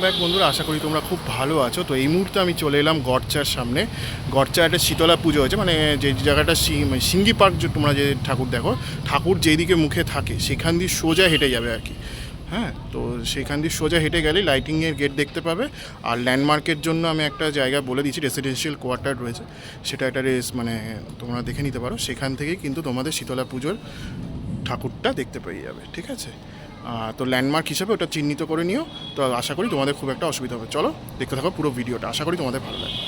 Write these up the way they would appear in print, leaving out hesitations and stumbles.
Back বন্ধুরা, আশা করি তোমরা খুব ভালো আছো। তো এই মুহূর্তে আমি চলে এলাম গড়চার সামনে। গড়চা একটা শীতলা পুজো হয়েছে, মানে যে জায়গাটা সিঙ্গি পার্ক, যে তোমরা যে ঠাকুর দেখো, ঠাকুর যেদিকে মুখে থাকে সেখান দিয়ে সোজা হেঁটে যাবে আর কি। হ্যাঁ, তো সেখান দিয়ে সোজা হেঁটে গেলে লাইটিংয়ের গেট দেখতে পাবে। আর ল্যান্ডমার্কের জন্য আমি একটা জায়গা বলে দিচ্ছি, রেসিডেন্সিয়াল কোয়ার্টার রয়েছে, সেটা একটা মানে তোমরা দেখে নিতে পারো। সেখান থেকেই কিন্তু তোমাদের শীতলা পুজোর ঠাকুরটা দেখতে পেয়ে যাবে, ঠিক আছে। তো ল্যান্ডমার্ক হিসেবে ওটা চিহ্নিত করে নিও। তো আশা করি তোমাদের খুব একটা অসুবিধা হবে। চলো দেখতে থাকো পুরো ভিডিওটা, আশা করি তোমাদের ভালো লাগবে।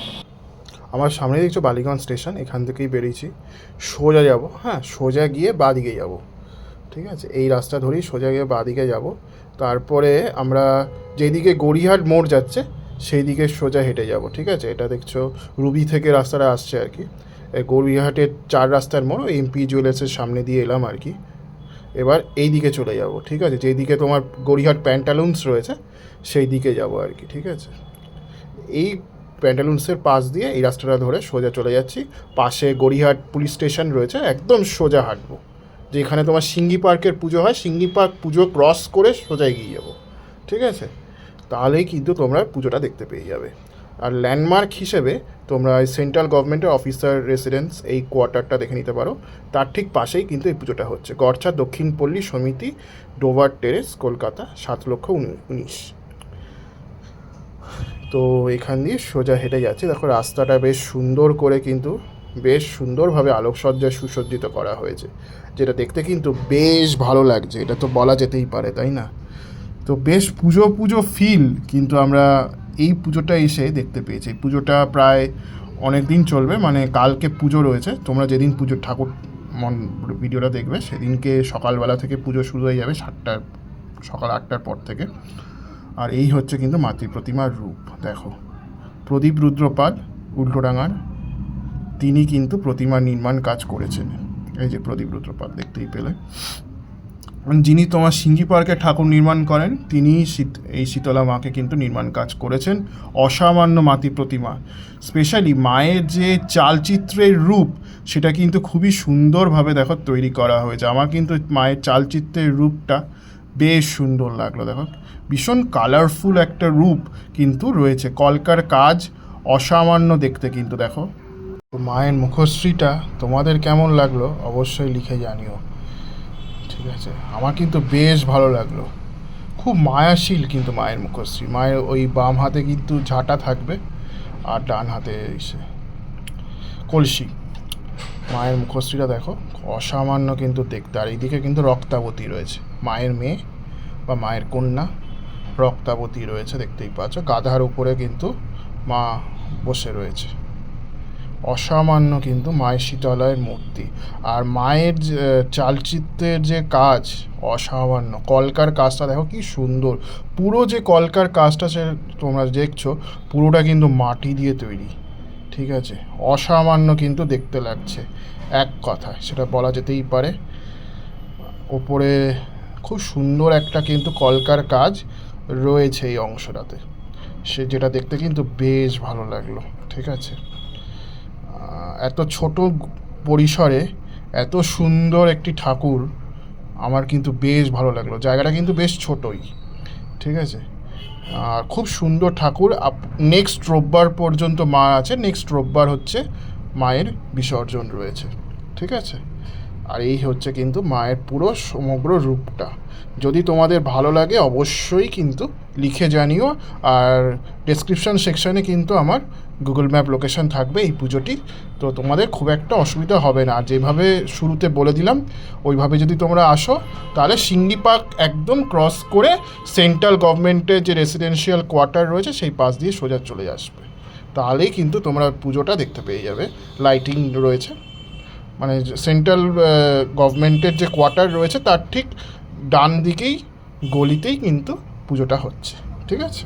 আমার সামনে দেখছো বালিগঞ্জ স্টেশন, এখান থেকেই বেরিয়েছি, সোজা যাব। হ্যাঁ, সোজা গিয়ে বাঁদিকে যাব, ঠিক আছে। এই রাস্তা ধরেই সোজা গিয়ে বাঁদিকে যাব। তারপরে আমরা যেদিকে গড়িয়াহাট মোড় যাচ্ছে সেই দিকে সোজা হেঁটে যাব, ঠিক আছে। এটা দেখছো রুবি থেকে রাস্তাটা আসছে আর কি। গড়িয়াহাটের 4 রাস্তার মোড়, এমপি জুয়েলার্সের সামনে দিয়ে এলাম আর কি। এবার এই দিকে চলে যাব, ঠিক আছে। যেই দিকে তোমার গড়িয়াহাট প্যান্টালুন্স রয়েছে সেই দিকে যাব আর কি, ঠিক আছে। এই প্যান্টালুন্সের পাশ দিয়ে এই রাস্তাটা ধরে সোজা চলে যাচ্ছি। পাশে গড়িয়াহাট পুলিশ স্টেশন রয়েছে, একদম সোজা হাঁটবো। যেখানে তোমার সিঙ্গি পার্কের পুজো হয়, সিঙ্গি পার্ক পুজো ক্রস করে সোজা এগিয়ে যাবো, ঠিক আছে। তাহলেই কিন্তু তোমরা পুজোটা দেখতে পেয়ে যাবে। আর ল্যান্ডমার্ক হিসেবে তোমরা সেন্ট্রাল গভর্নমেন্টের অফিসার রেসিডেন্স এই কোয়ার্টারটা দেখে নিতে পারো। তার ঠিক পাশেই কিন্তু এই পুজোটা হচ্ছে। গড়চা দক্ষিণ পল্লী সমিতি, ডোভার টেরেস, কলকাতা, 7,19,000। তো এখান দিয়ে সোজা হেঁটে যাচ্ছি। দেখো রাস্তাটা বেশ সুন্দর করে, কিন্তু বেশ সুন্দরভাবে আলোকসজ্জায় সুসজ্জিত করা হয়েছে, যেটা দেখতে কিন্তু বেশ ভালো লাগছে। এটা তো বলা যেতেই পারে, তাই না? তো বেশ পুজো পুজো ফিল কিন্তু আমরা এই পুজোটা এসে দেখতে পেয়েছি। এই পুজোটা প্রায় অনেক দিন চলবে, মানে কালকে পুজো রয়েছে। তোমরা যেদিন পুজোর ঠাকুর ভিডিওটা দেখবে সেদিনকে সকালবেলা থেকে পুজো শুরু হয়ে যাবে, সকাল 8টার পর থেকে। আর এই হচ্ছে কিন্তু মাতৃ প্রতিমার রূপ। দেখো, প্রদীপ রুদ্রপাদ উল্টোডাঙার, তিনি কিন্তু প্রতিমা নির্মাণ কাজ করেছেন। এই যে প্রদীপ রুদ্রপাদ দেখতেই পেলে, যিনি তোমার সিঙ্গি পার্কে ঠাকুর নির্মাণ করেন, তিনি এই শীতলা মাকে কিন্তু নির্মাণ কাজ করেছেন। অসামান্য মাতৃ প্রতিমা, স্পেশালি মায়ের যে চালচিত্রের রূপ সেটা কিন্তু খুবই সুন্দরভাবে দেখো তৈরি করা হয়েছে। আমার কিন্তু মায়ের চালচিত্রের রূপটা বেশ সুন্দর লাগলো। দেখো ভীষণ কালারফুল একটা রূপ কিন্তু রয়েছে, কলকার কাজ অসামান্য দেখতে কিন্তু। দেখো মায়ের মুখশ্রীটা তোমাদের কেমন লাগলো অবশ্যই লিখে জানিও, ঠিক আছে। আমার কিন্তু বেশ ভালো লাগলো, খুব মায়াশীল কিন্তু মায়ের মুখশ্রী। মায়ের ওই বাম হাতে কিন্তু ঝাঁটা থাকবে আর ডান হাতে এসে কলসি। মায়ের মুখশ্রীটা দেখো অসামান্য কিন্তু দেখতে। আর এইদিকে কিন্তু রক্তাবতী রয়েছে, মায়ের মেয়ে বা মায়ের কন্যা রক্তাবতী রয়েছে, দেখতেই পাচ্ছ। গাধার উপরে কিন্তু মা বসে রয়েছে। অসামান্য কিন্তু মায়ের শীতলায়ের মূর্তি। আর মায়ের চালচিত্রের যে কাজ অসামান্য, কলকার কাজটা দেখো কি সুন্দর। পুরো যে কলকার কাজটা সে তোমরা দেখছো পুরোটা কিন্তু মাটি দিয়ে তৈরি, ঠিক আছে। অসামান্য কিন্তু দেখতে লাগছে, এক কথায় সেটা বলা যেতেই পারে। ওপরে খুব সুন্দর একটা কিন্তু কলকার কাজ রয়েছে এই অংশটাতে, সে যেটা দেখতে কিন্তু বেশ ভালো লাগলো, ঠিক আছে। এত ছোট পরিসরে এত সুন্দর একটি ঠাকুর আমার কিন্তু বেশ ভালো লাগলো। জায়গাটা কিন্তু বেশ ছোটই, ঠিক আছে। আর খুব সুন্দর ঠাকুর। নেক্সট রোববার পর্যন্ত মা আছে, নেক্সট রোববার হচ্ছে মায়ের বিসর্জন রয়েছে, ঠিক আছে। আর এই হচ্ছে কিন্তু মায়ের পুরো সমগ্র রূপটা। যদি তোমাদের ভালো লাগে অবশ্যই কিন্তু লিখে জানিও। আর ডেসক্রিপশন সেকশানে কিন্তু আমার গুগল ম্যাপ লোকেশন থাকবে এই পুজোটির। তো তোমাদের খুব একটা অসুবিধা হবে না। আর যেভাবে শুরুতে বলে দিলাম ওইভাবে যদি তোমরা আসো তাহলে সিঙ্গি পার্ক একদম ক্রস করে সেন্ট্রাল গভর্নমেন্টের যে রেসিডেন্সিয়াল কোয়ার্টার রয়েছে সেই পাশ দিয়ে সোজা চলে আসবে। তাহলেই কিন্তু তোমরা পুজোটা দেখতে পেয়ে যাবে। লাইটিং রয়েছে, মানে সেন্ট্রাল গভর্নমেন্টের যে কোয়ার্টার রয়েছে তার ঠিক ডান দিকেই গলিতেই কিন্তু পুজোটা হচ্ছে, ঠিক আছে।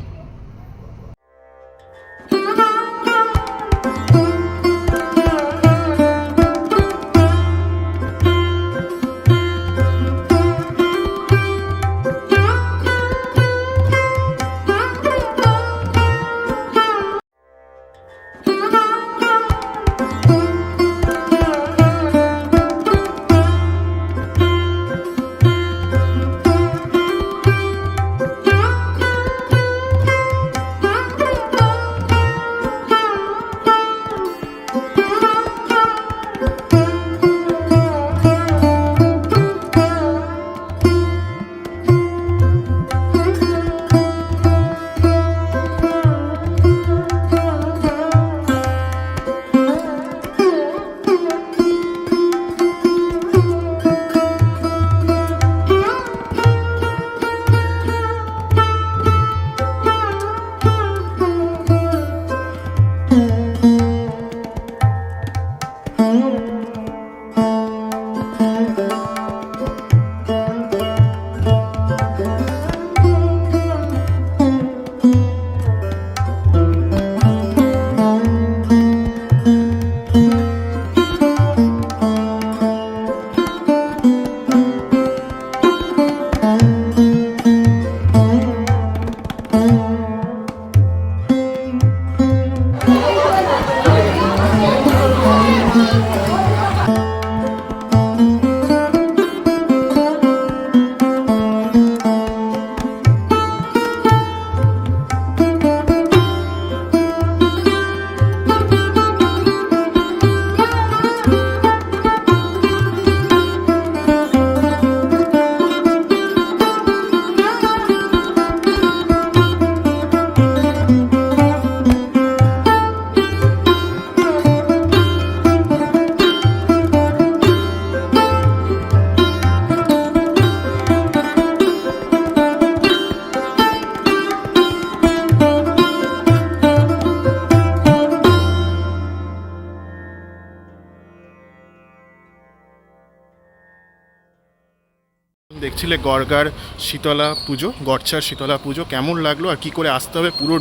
দেখছিলে গড়গার শীতলা পুজো, গড়ছার শীতলা পুজো কেমন লাগলো আর কি করে আসতে হবে, পুরো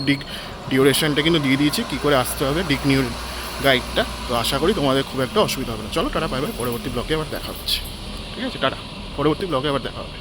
ডিউরেশনটা কিন্তু দিয়ে দিয়েছি কী করে আসতে হবে, নিউ গাইডটা। তো আশা করি তোমাদের খুব একটা অসুবিধা হবে না। চলো টাটা, বাই বাই, পরবর্তী ব্লগে আবার দেখা হচ্ছে। ঠিক আছে, টাটা, পরবর্তী ব্লগে আবার দেখা হবে।